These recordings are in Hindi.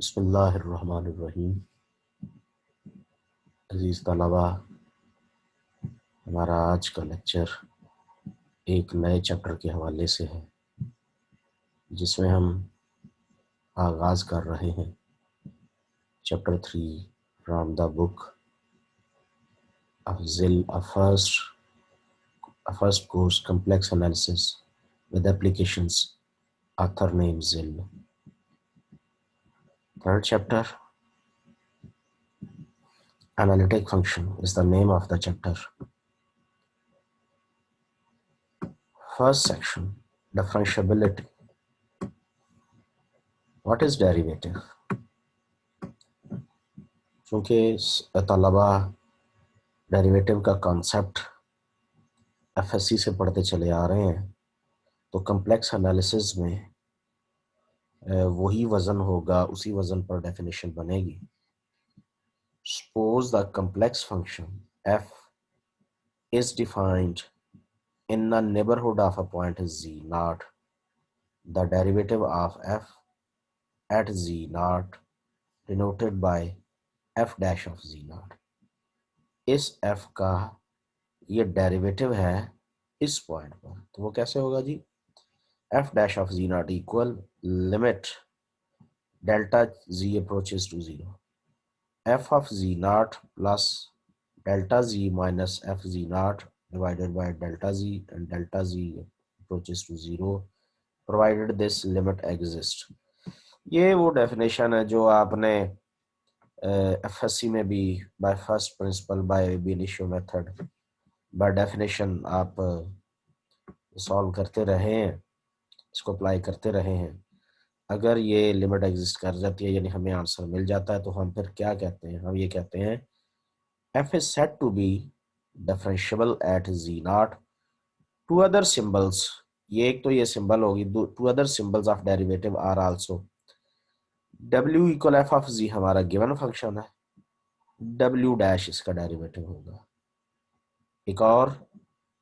बिस्मिल्लाहिर्रहमानिर्रहीम। अज़ीज़ तलबा, हमारा आज का लेक्चर एक नए चैप्टर के हवाले से है, जिसमें हम आगाज़ कर रहे हैं chapter 3 from the book of Zill, a first course complex analysis with applications, author name Zill. Third chapter, analytic function, is the name of the chapter. First section, differentiability. What is derivative? चूँकि तलबा डेरिवेटिव का कॉन्सेप्ट एफएससी से पढ़ते चले आ रहे हैं, तो कम्प्लेक्स एनालिसिस में वही वज़न होगा, उसी वज़न पर डेफिनेशन बनेगी. Suppose the complex function f is defined in the neighborhood of a point z naught. The derivative of f at z naught denoted by f dash of z naught. इस f का ये डेरिवेटिव है इस पॉइंट पर, तो वो कैसे होगा जी? f dash of z naught equal limit delta z approaches to 0, f of z naught plus delta z minus f z naught divided by delta z, and delta z approaches to 0 provided this limit exists. ये वो डेफिनेशन है जो आपने एफएससी में भी बाय फर्स्ट प्रिंसिपल, बाय बेनिशियो मेथड, बाय डेफिनेशन आप सॉल्व करते रहे हैं, इसको अप्लाई करते रहे हैं. अगर ये लिमिट एग्जिस्ट कर जाती है, यानी हमें आंसर मिल जाता है, तो हम फिर क्या कहते हैं? हम ये कहते हैं f is said to be differentiable at z naught. Two other symbols, ये एक तो ये सिंबल होगी, two other symbols of derivative are also w equal f of z हमारा गिवन फंक्शन है, w डैश इसका डेरिवेटिव होगा, एक और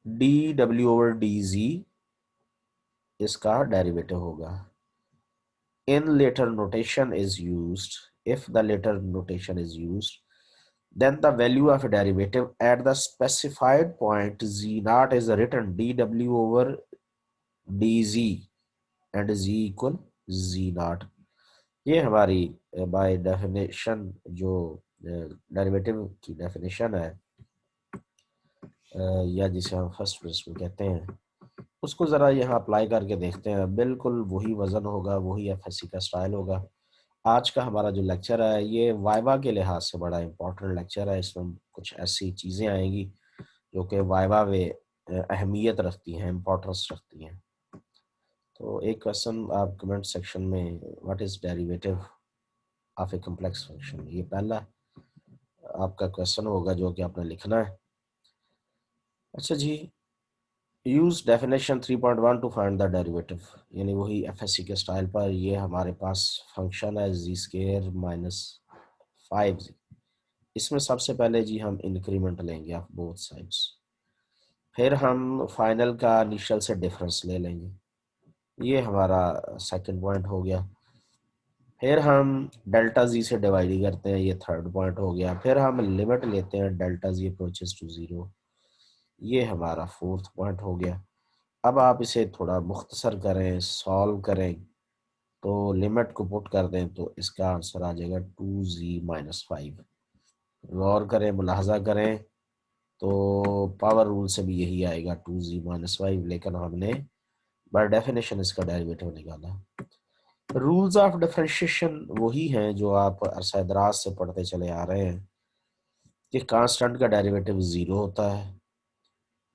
dw over dz इसका डेरिवेटिव होगा. In later notation is used, if the later notation is used, then the value of a derivative at the specified point z naught is written dw over dz and z equal z naught. ये हमारी बाय डेफिनेशन जो डेरिवेटिव की डेफिनेशन है, या जिसे हम फर्स्ट प्रिंसिपल कहते हैं, उसको ज़रा यहाँ अप्लाई करके देखते हैं. बिल्कुल वही वज़न होगा, वही एफएससी का स्टाइल होगा. आज का हमारा जो लेक्चर है, ये वाइवा के लिहाज से बड़ा इम्पोर्टेंट लेक्चर है. इसमें कुछ ऐसी चीज़ें आएंगी जो कि वाइवा में अहमियत रखती हैं, इम्पोर्टेंस रखती हैं. तो एक क्वेश्चन आप कमेंट सेक्शन में, what is derivative of A complex function, ये पहला आपका क्वेश्चन होगा जो कि आपने लिखना है. अच्छा जी, use definition 3.1 to find the derivative, यानी वही एफएससी के स्टाइल पर. ये हमारे पास फंक्शन है जी स्क्वायर माइनस 5z. इसमें सबसे पहले जी हम इंक्रीमेंट लेंगे ऑफ बोथ साइड्स, फिर हम फाइनल का इनिशियल से डिफरेंस ले लेंगे, ये हमारा सेकंड पॉइंट हो गया. फिर हम डेल्टा जी से डिवाइड करते हैं, ये थर्ड पॉइंट हो गया. फिर हम लिमिट लेते हैं डेल्टा जी अप्रोचेस टू 0, ये हमारा फोर्थ पॉइंट हो गया. अब आप इसे थोड़ा मुख्तसर करें, सॉल्व करें, तो लिमिट को पुट कर दें तो इसका आंसर आ जाएगा 2z माइनस 5. गौर करें, मुलाहजा करें, तो पावर रूल से भी यही आएगा 2z माइनस 5, लेकिन हमने बाय डेफिनेशन इसका डेरिवेटिव निकाला. रूल्स ऑफ डिफरेंशिएशन वही हैं जो आप अरसा दराज से पढ़ते चले आ रहे हैं कि कांस्टेंट का डेरिवेटिव 0 होता है.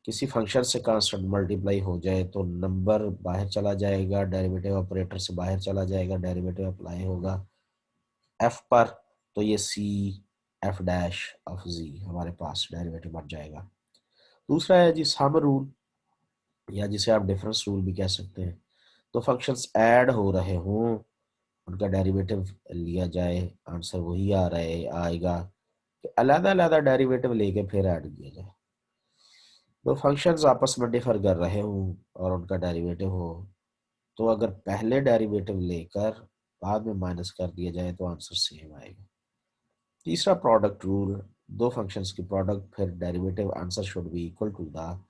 किसी फंक्शन से कांस्टेंट मल्टीप्लाई हो जाए तो नंबर बाहर चला जाएगा, डेरिवेटिव ऑपरेटर से बाहर चला जाएगा, डेरिवेटिव अप्लाई होगा f पर, तो ये c f dash of z हमारे पास डेरिवेटिव बन जाएगा. दूसरा है जी सम रूल, या जिसे आप डिफरेंस रूल भी कह सकते हैं. तो फंक्शंस ऐड हो रहे हों, उनका डेरिवेटिव लिया जाए, आंसर वही आ रहे आएगा कि अलग अलग डेरिवेटिव लेके फिर ऐड किया जाए. तो फंक्शंस आपस में डिफर कर रहे हों और उनका डेरिवेटिव हो, तो अगर पहले डेरिवेटिव लेकर बाद में माइनस कर दिया जाए तो आंसर सेम आएगा। तीसरा प्रोडक्ट रूल, दो फंक्शंस की प्रोडक्ट फिर derivative answer should be equal to the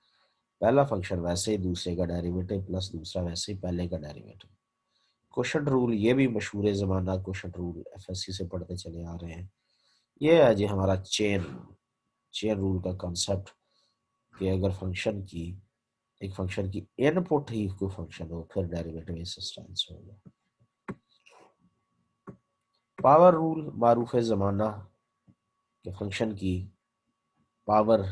पहला फंक्शन वैसे ही दूसरे का डेरिवेटिव प्लस दूसरा वैसे ही पहले का डेरिवेटिव। क्वोशंट रूल, ये भी मशहूर ज़माना क्वोशंट रूल, एफएससी से पढ़ते चले आ रहे हैं। ये है जी हमारा चेन रूल का कॉन्सेप्ट कि अगर एक फंक्शन की इनपुट ही कोई फंक्शन हो फिर डेरिवेटिव इस स्टाइल से होगा। पावर रूल मारूफ है ज़माना कि फंक्शन की पावर,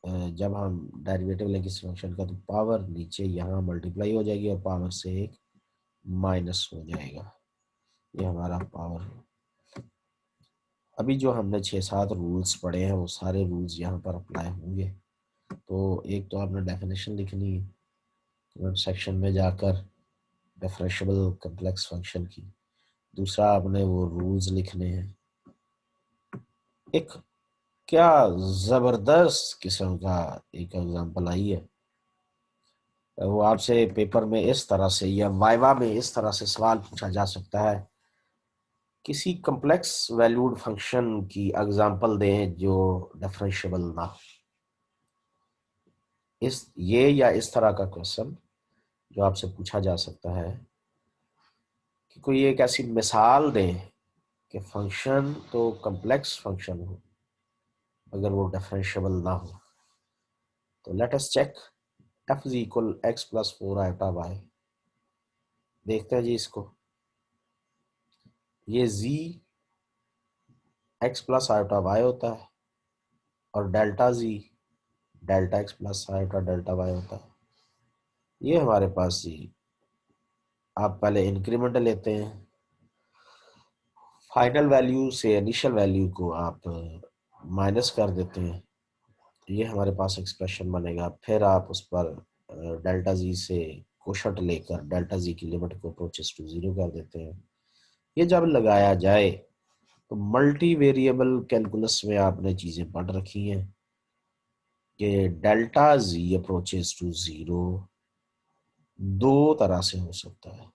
जब हम डेरिवेटिव लें किसी फंक्शन का तो पावर नीचे यहाँ मल्टीप्लाई हो जाएगी और पावर से एक माइनस हो जाएगा। ये हमारा पावर। अभी जो हमने 6-7 रूल्स पढ़े हैं वो सारे रूल्स यहाँ पर अप्लाई होंगे। तो एक तो आपने डेफिनेशन लिखनी है कमेंट सेक्शन में जाकर डिफरेंशिएबल कम्प्लेक्स फंक्शन की। दूसरा आपने वो रूल्स लिखने हैं। एक क्या जबरदस्त किस्म का एक एग्जांपल आई है, वो आपसे पेपर में इस तरह से या वाइवा में इस तरह से सवाल पूछा जा सकता है, किसी कम्प्लेक्स वैल्यूड फंक्शन की एग्जांपल दें जो डिफरेंशिएबल ना हो। इस तरह का क्वेश्चन जो आपसे पूछा जा सकता है कि कोई एक ऐसी मिसाल दें कि फंक्शन तो कम्प्लेक्स फंक्शन हो अगर वो डिफरेंशिएबल ना हो। तो let us check f is equal x plus 4 iota y. देखते हैं जी इसको। ये z x plus iota y होता है और delta z delta x plus iota delta y होता है। ये हमारे पास जी, आप पहले इंक्रीमेंट लेते हैं, फाइनल वैल्यू से इनिशियल वैल्यू को आप माइनस कर देते हैं, ये हमारे पास एक्सप्रेशन बनेगा। फिर आप उस पर डेल्टा जी से कोशंट लेकर डेल्टा जी की लिमिट को अप्रोचेस टू जीरो कर देते हैं। ये जब लगाया जाए तो मल्टी वेरिएबल कैलकुलस में आपने चीज़ें पढ़ रखी हैं कि delta z approaches to zero दो तरह से हो सकता है।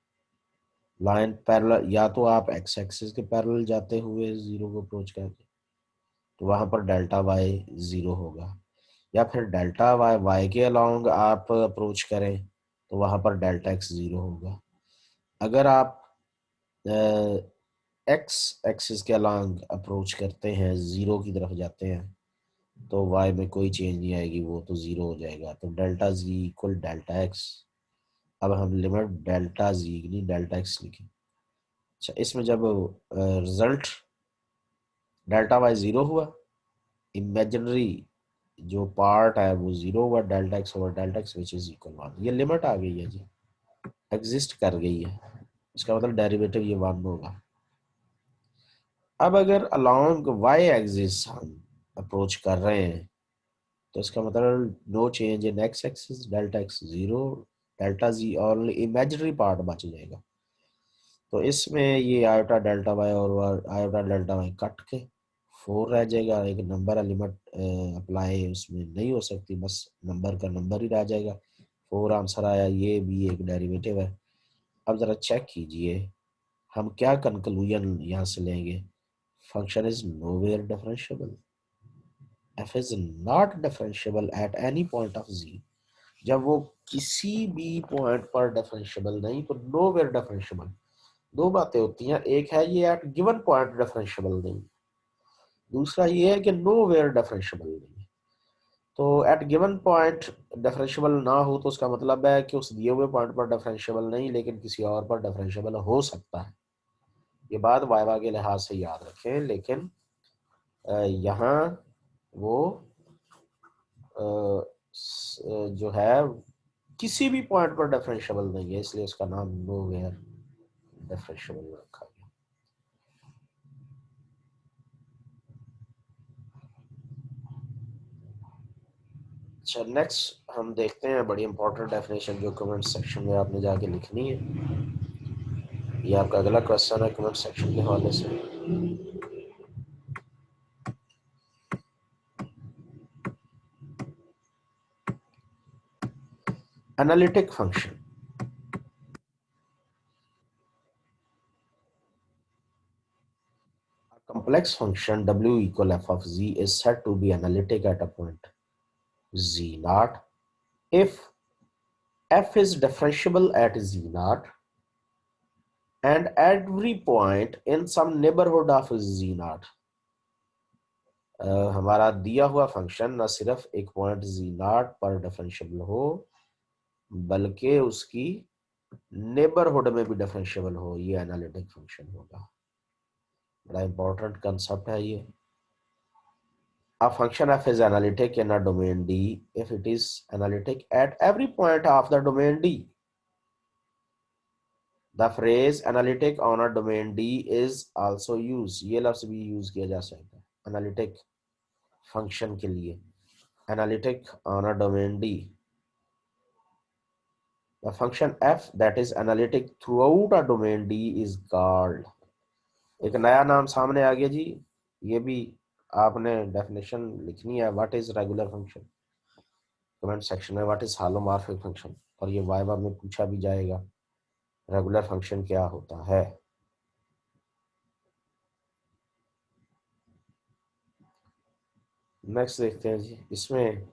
लाइन पैरेलल, या तो आप एक्स एक्सिस के पैरेलल जाते हुए जीरो को अप्रोच करके तो वहां पर डेल्टा वाई जीरो होगा, या फिर डेल्टा वाई वाई के अलोंग आप अप्रोच करें तो वहां पर डेल्टा एक्स जीरो होगा। अगर आप एक्स एक्सिस के अलोंग अप्रोच करते हैं, जीरो की तरफ जाते हैं, तो वाई में कोई चेंज नहीं आएगी, वो तो जीरो हो जाएगा। तो delta G equal delta x. अब हम लिमिट डेल्टा जी नहीं डेल्टा एक्स लिखें। अच्छा, इसमें जब रिजल्ट डेल्टा वाई जीरो हुआ, इमेजिनरी जो पार्ट है वो जीरो हुआ, delta x over delta x which is equal 1। ये लिमिट आ गई है जी, एग्जिस्ट कर गई है, इसका मतलब डेरिवेटिव ये 1 होगा। अब अगर अलोंग वाई एक्सिस हम अप्रोच कर रहे हैं तो इसका मतलब no change in x axis, delta x zero, delta z और इमेजिनरी पार्ट बच जाएगा। तो इसमें ये आयोटा डेल्टा वाई और आयोटा डेल्टा वाई कट के 4 रह जाएगा। एक नंबर लिमिट अप्लाई उसमें नहीं हो सकती, बस नंबर का नंबर ही रह जाएगा। 4 आंसर आया, ये भी एक डेरिवेटिव है। अब जरा चेक कीजिए हम क्या कंक्लूजन यहाँ से लेंगे। Function is nowhere differentiable, F is not differentiable at any point of G. जब वो किसी भी पॉइंट पर डिफरेंशिएबल नहीं तो नोवेयर डिफरेंशिएबल। दो बातें होती हैं, एक है ये एट गिवन पॉइंट डिफरेंशिएबल नहीं, दूसरा ये है कि नो वेयर डिफरेंशिएबल नहीं। तो एट गिवन पॉइंट डिफरेंशिएबल ना हो तो उसका मतलब है कि उस दिए हुए पॉइंट पर डिफरेंशिएबल नहीं लेकिन किसी और पर डिफरेंशिएबल हो सकता है। ये बात वाइवा के लिहाज से याद रखें। लेकिन यहाँ वो जो है किसी भी पॉइंट पर डिफरेंशिएबल नहीं है, इसलिए उसका नाम नो वेयर डिफरेंशिएबल रखा गया। अच्छा, नेक्स्ट हम देखते हैं बड़ी इंपॉर्टेंट डेफिनेशन जो कमेंट सेक्शन में आपने जाके लिखनी है। ये आपका अगला क्वेश्चन है कमेंट सेक्शन के हवाले से। Analytic function, complex function w equal f of z is said to be analytic at a point z naught if f is differentiable at z naught and every point in some neighborhood of z naught. हमारा दिया हुआ फंक्शन ना सिर्फ एक पॉइंट z naught पर डिफरेंशिएबल हो बल्कि उसकी नेबरहुड में भी डिफरेंशिएबल हो, ये एनालिटिक फंक्शन होगा। बड़ा इंपॉर्टेंट कंसेप्ट है ये। A function f is analytic in a domain D if it is analytic at every point of the domain D. The phrase analytic on a domain D is also used. ये लफ्ज भी यूज किया जा सकता है एनालिटिक फंक्शन के लिए। Analytic on a domain D. The function f that is analytic throughout a domain D is called. एक नया नाम सामने आ गया जी, ये भी आपने डेफिनेशन लिखनी है। What is regular function, comment section में व्हाट इज होलोमॉर्फिक फंक्शन, और ये वाइवा में पूछा भी जाएगा रेगुलर फंक्शन क्या होता है। नेक्स्ट देखते हैं जी, इसमें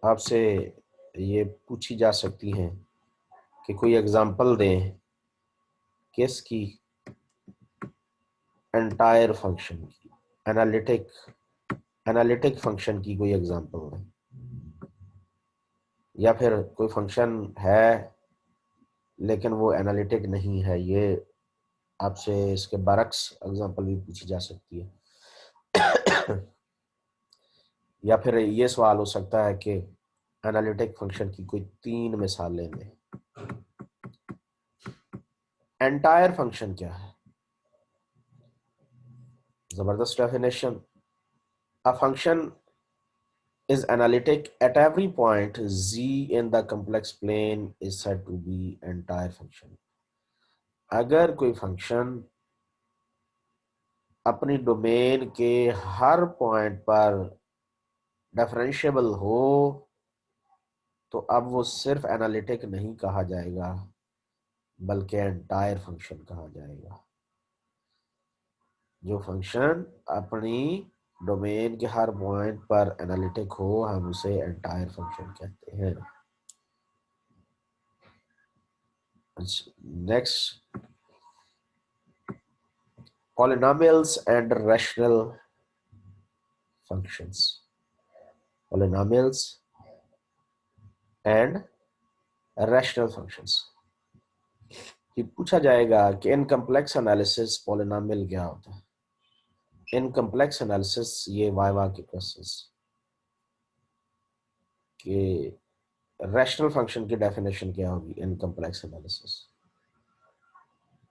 आपसे ये पूछी जा सकती हैं कि कोई एग्जांपल दें किसकी, एंटायर फंक्शन की, एनालिटिक फंक्शन की कोई एग्जांपल दें, या फिर कोई फंक्शन है लेकिन वो एनालिटिक नहीं है। ये आपसे इसके बरक्स एग्जांपल भी पूछी जा सकती है। या फिर ये सवाल हो सकता है कि एनालिटिक फंक्शन की कोई 3 मिसालें दें। एंटायर फंक्शन क्या है? जबरदस्त definition. A function is analytic at every point z in the complex plane is said to be entire function. अगर कोई फंक्शन अपनी डोमेन के हर पॉइंट पर डिफरेंशिएबल हो तो अब वो सिर्फ एनालिटिक नहीं कहा जाएगा बल्कि एंटायर फंक्शन कहा जाएगा। जो फंक्शन अपनी डोमेन के हर पॉइंट पर एनालिटिक हो हम उसे एंटायर फंक्शन कहते हैं। Next, polynomials and rational functions. Polynomials and rational functions कि पूछा जाएगा कि इन कॉम्प्लेक्स एनालिसिस पॉलिनोमियल क्या होता है। इन कॉम्प्लेक्स एनालिसिस ये वाइवा के क्वेश्चंस कि रैशनल फंक्शन की डेफिनेशन क्या होगी in complex analysis.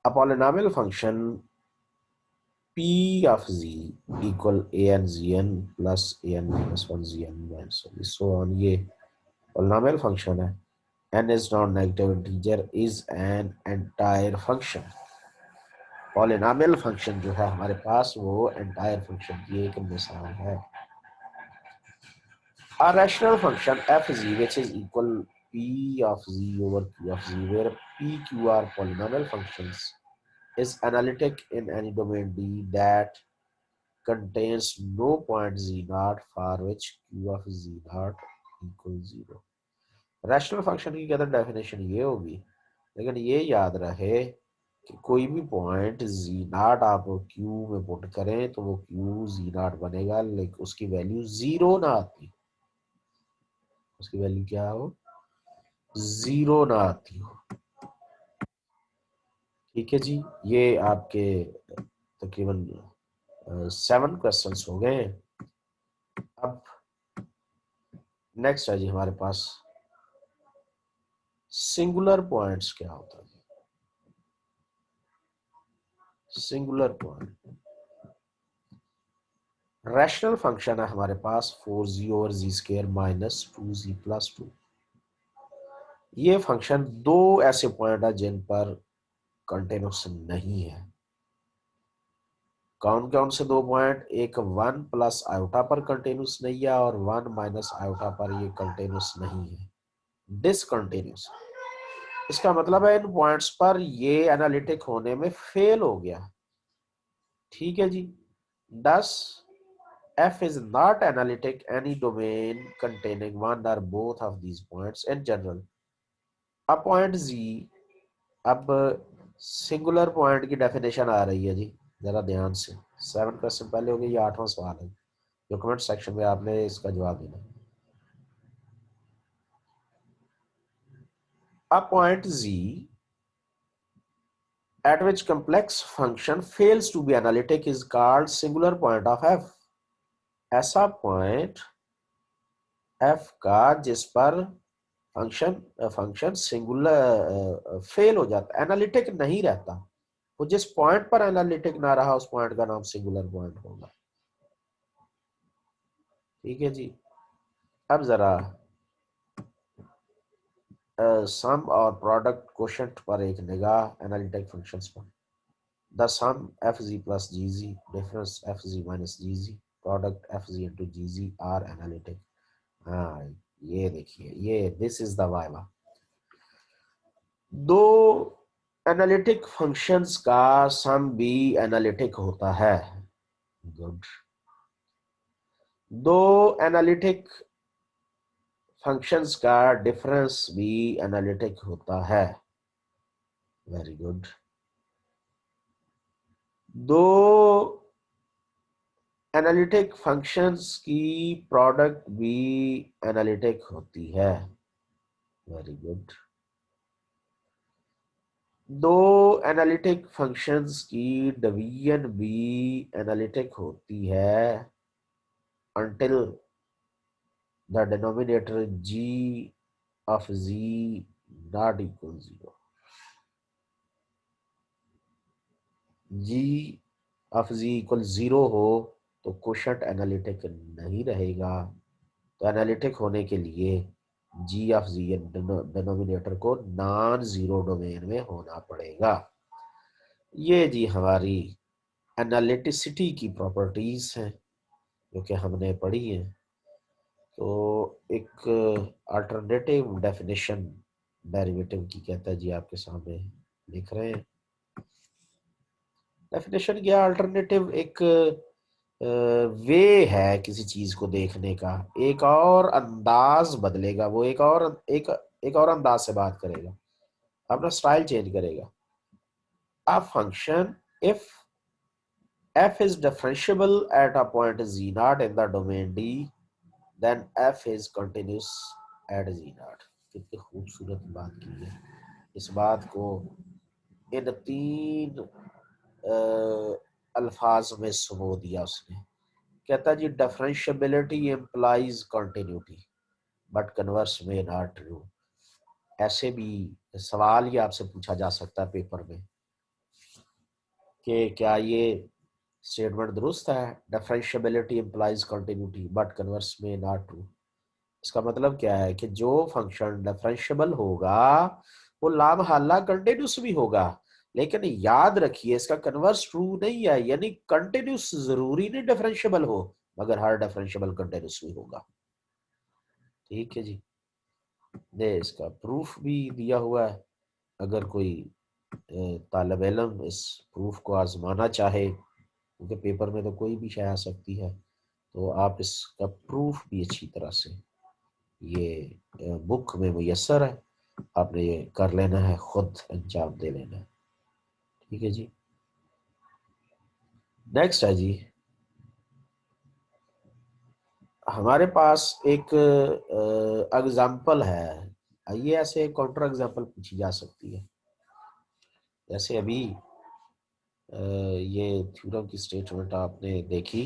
A polynomial function p of z equal an zn plus an minus 1 zn minus 1 so on, ये polynomial function है। n is non-negative integer is an entire function। polynomial function जो है हमारे पास वो entire function की एक मिसाल है। a rational function f z which is equal p of z over q of z where p q are polynomial functions is analytic in any domain D that contains no point z naught for which q of z naught equals 0। Rational function की कहते डेफिनेशन ये होगी, लेकिन ये याद रहे कि कोई भी पॉइंट z naught आप q में पुट करें तो वो q z naught बनेगा, लेकिन उसकी वैल्यू 0 ना आती, उसकी वैल्यू क्या हो, 0 ना आती हो। ठीक है जी, ये आपके तकरीबन 7 क्वेश्चंस हो गए। अब नेक्स्ट है जी हमारे पास सिंगुलर पॉइंट्स क्या होता है। सिंगुलर पॉइंट रैशनल फंक्शन है हमारे पास 4z over z square minus 2z plus 2। ये फंक्शन दो ऐसे पॉइंट है जिन पर कंटिन्यूस नहीं है। कौन कौन से दो पॉइंट? एक 1 प्लस आयोटा पर कंटिन्यूस नहीं है और 1 माइनस आयोटा पर ये कंटिन्यूस नहीं है, डिसकंटिन्यूस। इसका मतलब है इन पॉइंट्स पर ये एनालिटिक होने में फेल हो गया। ठीक है जी, Thus, F is not analytic any domain containing one or both of these points in general. A point Z, अब सिंगुलर पॉइंट की डेफिनेशन आ रही है जी, जरा ध्यान से। 7 क्वेश्चन पहले हो गए, ये 8वां सवाल है जो कमेंट सेक्शन में आपने इसका जवाब देना। A point Z at which complex function fails to be analytic is called singular point of F. ऐसा पॉइंट F का जिस पर फंक्शन सिंगुलर फेल हो जाता, एनालिटिक नहीं रहता, वो जिस पॉइंट पर एनालिटिक ना रहा उस पॉइंट का नाम सिंगुलर पॉइंट होगा। ठीक है जी। अब जरा सम और प्रोडक्ट कोशेंट पर एक निगाह एनालिटिक फंक्शंस पर। The sum f z plus g z, difference f z minus g z, product f z into g z are analytic. हाँ, ये देखिए, ये दिस इज द वाइवा। दो एनालिटिक फंक्शंस का सम भी एनालिटिक होता है। गुड। दो एनालिटिक फंक्शंस का डिफरेंस भी एनालिटिक होता है। Very good. दो एनालिटिक फंक्शंस की प्रोडक्ट भी एनालिटिक होती है। Very good. दो एनालिटिक फंक्शंस की डिवीजन भी एनालिटिक होती है until the denominator g of z not equal 0. g of z equal 0 हो तो क्वोशंट एनालिटिक नहीं रहेगा। तो एनालिटिक होने के लिए g ऑफ z डिनोमिनेटर को नॉन जीरो डोमेन में होना पड़ेगा। ये जी हमारी एनालिटिसिटी की प्रॉपर्टीज हैं जो कि हमने पढ़ी है। तो एक अल्टरनेटिव डेफिनेशन डेरिवेटिव की कहता है जी, आपके सामने लिख रहे हैं। डेफिनेशन क्या, अल्टरनेटिव एक वे है किसी चीज को देखने का, एक और अंदाज बदलेगा, वो एक और अंदाज से बात करेगा, अपना स्टाइल चेंज करेगा। A function if f is differentiable at a point z naught in the domain D, then f is continuous at z naught। कितनी खूबसूरत बात की है। इस बात को इन 3 अल्फाज में सुनो दिया उसने। कहता जी differentiability implies continuity but converse में नॉट ट्रू। ऐसे भी सवाल ये आपसे पूछा जा सकता है पेपर में कि क्या ये स्टेटमेंट दुरुस्त है, differentiability implies continuity but converse में नॉट ट्रू। इसका मतलब क्या है कि जो फंक्शन डिफरेंशियबल होगा वो लामहल्ला कंटिन्यूस भी होगा, लेकिन याद रखिए इसका कन्वर्स ट्रू नहीं है, यानी कंटिन्यूस जरूरी नहीं डिफरेंशियबल हो, मगर हर डिफरेंशियबल कंटिन्यूस भी होगा। ठीक है जी। ने इसका प्रूफ भी दिया हुआ है, अगर कोई तालिब इल्म इस प्रूफ को आजमाना चाहे, क्योंकि पेपर में तो कोई भी शय आ सकती है, तो आप इसका प्रूफ भी अच्छी तरह से ये बुक में मुयस्सर है, आपने ये कर लेना है, खुद अंजाम दे लेना है। ठीक है जी। नेक्स्ट है जी, हमारे पास एक एग्जाम्पल है। ये ऐसे काउंटर एग्जाम्पल पूछी जा सकती है, जैसे अभी ये थ्योरम की स्टेटमेंट आपने देखी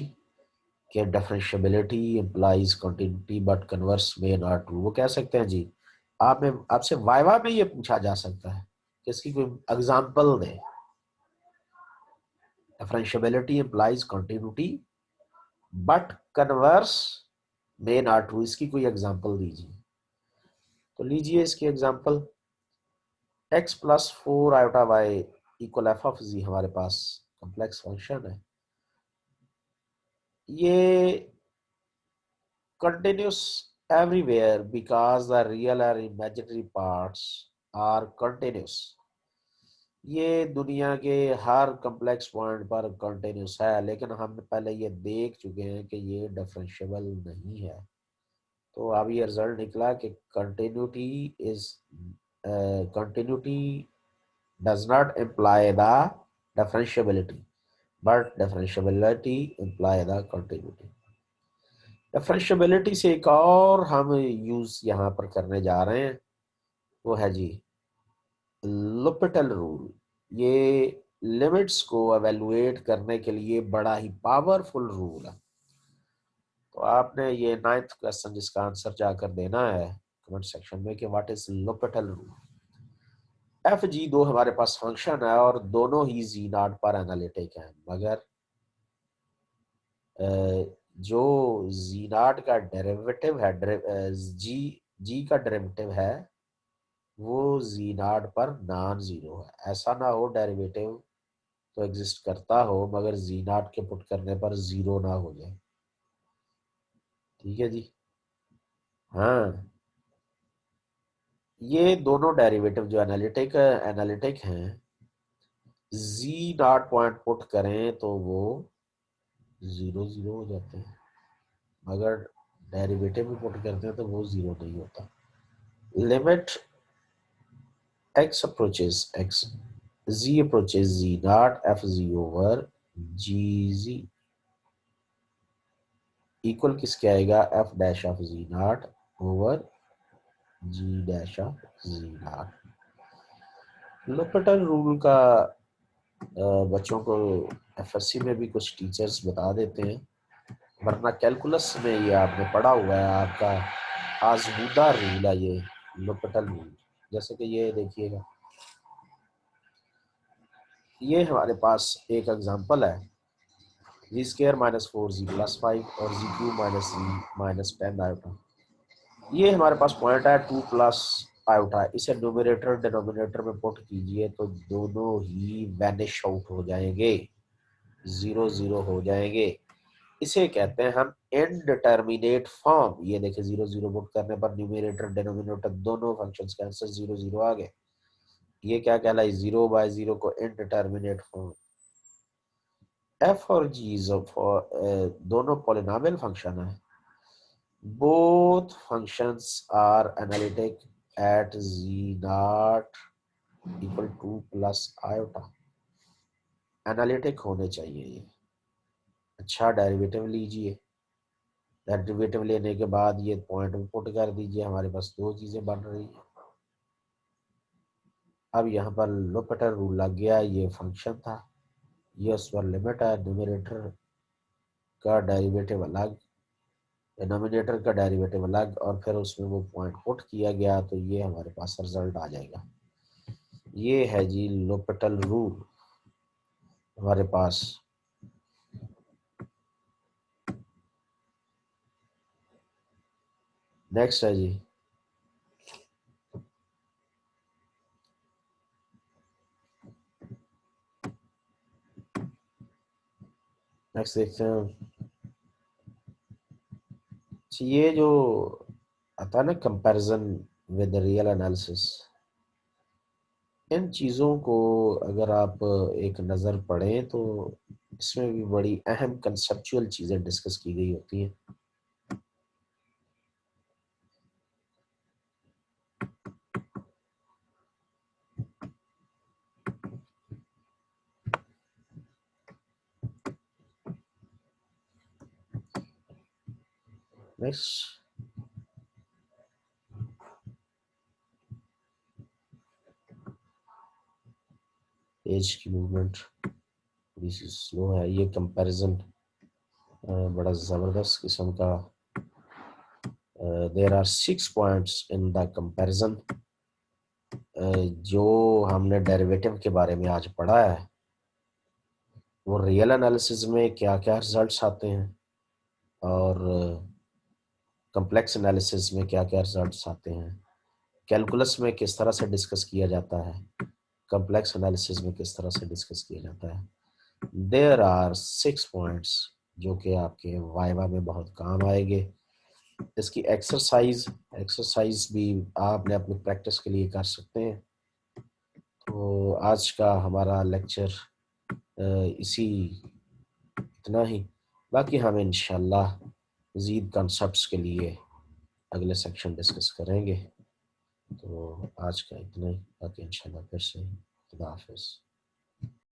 कि differentiability implies continuity but converse में नॉट ट्रू। वो कह सकते हैं जी, आपसे वाइवा में ये पूछा जा सकता है कि इसकी कोई एग्जाम्पल दे। Differentiability implies continuity but converse में नॉट ट्रू, इसकी कोई एग्जाम्पल दीजिए। तो लीजिए इसकी example, x plus 4 iota Y equal F of G हमारे पास कॉम्प्लेक्स फंक्शन है। ये continuous everywhere because the real and imaginary parts are continuous। ये दुनिया के हर कॉम्प्लेक्स पॉइंट पर कंटिन्यूस है, लेकिन हम पहले ये देख चुके हैं कि ये डिफरेंशिएबल नहीं है। तो अब ये रिजल्ट निकला कि continuity is continuity does not imply the differentiability, but differentiability imply the continuity. Differentiability से एक और हम यूज यहाँ पर करने जा रहे हैं, वो है जी लोपिटल रूल। ये लिमिट्स को एवेलुएट करने के लिए बड़ा ही पावरफुल रूल है। तो आपने ये 9th क्वेश्चन जिसका आंसर जाकर देना है कमेंट सेक्शन में कि what is L'Hopital rule. F G दो हमारे पास फंक्शन है और दोनों ही जी नॉट पर एनालिटिक है, मगर जो जी नॉट का डेरिवेटिव है, जी जी का डेरिवेटिव है वो जी नॉट पर नॉन जीरो है। ऐसा ना हो डेरिवेटिव तो एग्जिस्ट करता हो मगर जी नॉट के पुट करने पर जीरो ना हो जाए। ठीक है जी। हाँ, ये दोनों डेरिवेटिव जो एनालिटिक हैं, जी नॉट पॉइंट पुट करें तो वो जीरो जीरो हो जाते हैं, मगर डेरिवेटिव भी पुट करते हैं तो वो जीरो नहीं होता। Limit x approaches x, z approaches z naught f z over g z equal किसके आएगा, f dash of z naught over g dash of z naught। L'Hopital rule का बच्चों को एफएससी में भी कुछ टीचर्स बता देते हैं, वरना कैलकुलस में ये आपने पढ़ा हुआ है, आपका आजमूदा रूल है ये लोपिटल रूल। जैसे कि ये देखिएगा, ये हमारे पास एक एग्जांपल है, जी स्क्र माइनस 4 जी प्लस 5 और जी क्यू माइनस जी माइनस 10 आयोटा। ये हमारे पास पॉइंट है 2 प्लस आयोटा। इसे न्यूमरेटर डिनोमिनेटर में पुट कीजिए तो दोनों ही वैनिश आउट हो जाएंगे, जीरो जीरो हो जाएंगे। इसे कहते हैं हम इनडिटर्मिनेट फॉर्म। ये देखिए जीरो जीरो पुट करने पर न्यूमरेटर डिनोमिनेटर दोनों फंक्शंस के आंसर जीरो जीरो आ गए। ये क्या कहलाई, जीरो बाय जीरो को इनडिटर्मिनेट फॉर्म। एफ और जी दोनों पॉलिनोमियल फंक्शन है। Both functions are analytic at z not equal to plus iota. Analytic होने चाहिए ये। अच्छा, डेरिवेटिव लीजिए, डेरिवेटिव लेने के बाद ये पॉइंट में पुट कर दीजिए, हमारे पास दो चीजें बन रही है। अब यहाँ पर लोपिटल रूल लग गया, ये फंक्शन था, ये उस पर लिमिट है, न्यूमरेटर का डेरिवेटिव अलग, डिनोमिनेटर का डेरिवेटिव अलग, और फिर उसमें वो पॉइंट पुट किया गया तो ये हमारे पास रिजल्ट आ जाएगा। ये है जी लोपिटल रूल हमारे पास। नेक्स्ट है जी, नेक्स्ट देखते हैं। ये जो आता है ना कंपैरिजन विद रियल एनालिसिस, इन चीज़ों को अगर आप एक नज़र पढ़ें तो इसमें भी बड़ी अहम कंसेप्चुअल चीज़ें डिस्कस की गई होती हैं। नेक्स्ट, पेज की मूवमेंट थोड़ी सी स्लो है। ये कंपैरिजन बड़ा ज़बरदस्त किस्म का, there are 6 points in the comparison. जो हमने डेरिवेटिव के बारे में आज पढ़ा है, वो रियल एनालिसिस में क्या क्या रिजल्ट्स आते हैं और कॉम्प्लेक्स एनालिसिस में क्या क्या रिजल्ट्स आते हैं, कैलकुलस में किस तरह से डिस्कस किया जाता है, कॉम्प्लेक्स एनालिसिस में किस तरह से डिस्कस किया जाता है। देयर आर 6 पॉइंट्स जो कि आपके वाइवा में बहुत काम आएंगे। इसकी एक्सरसाइज भी आपने अपनी प्रैक्टिस के लिए कर सकते हैं। तो आज का हमारा लेक्चर इसी इतना ही। बाकी हम इंशाल्लाह मज़ीद कॉन्सेप्ट्स के लिए अगले सेक्शन डिस्कस करेंगे। तो आज का इतना ही, बाकी इंशाल्लाह फिर से। खुदा हाफिज़।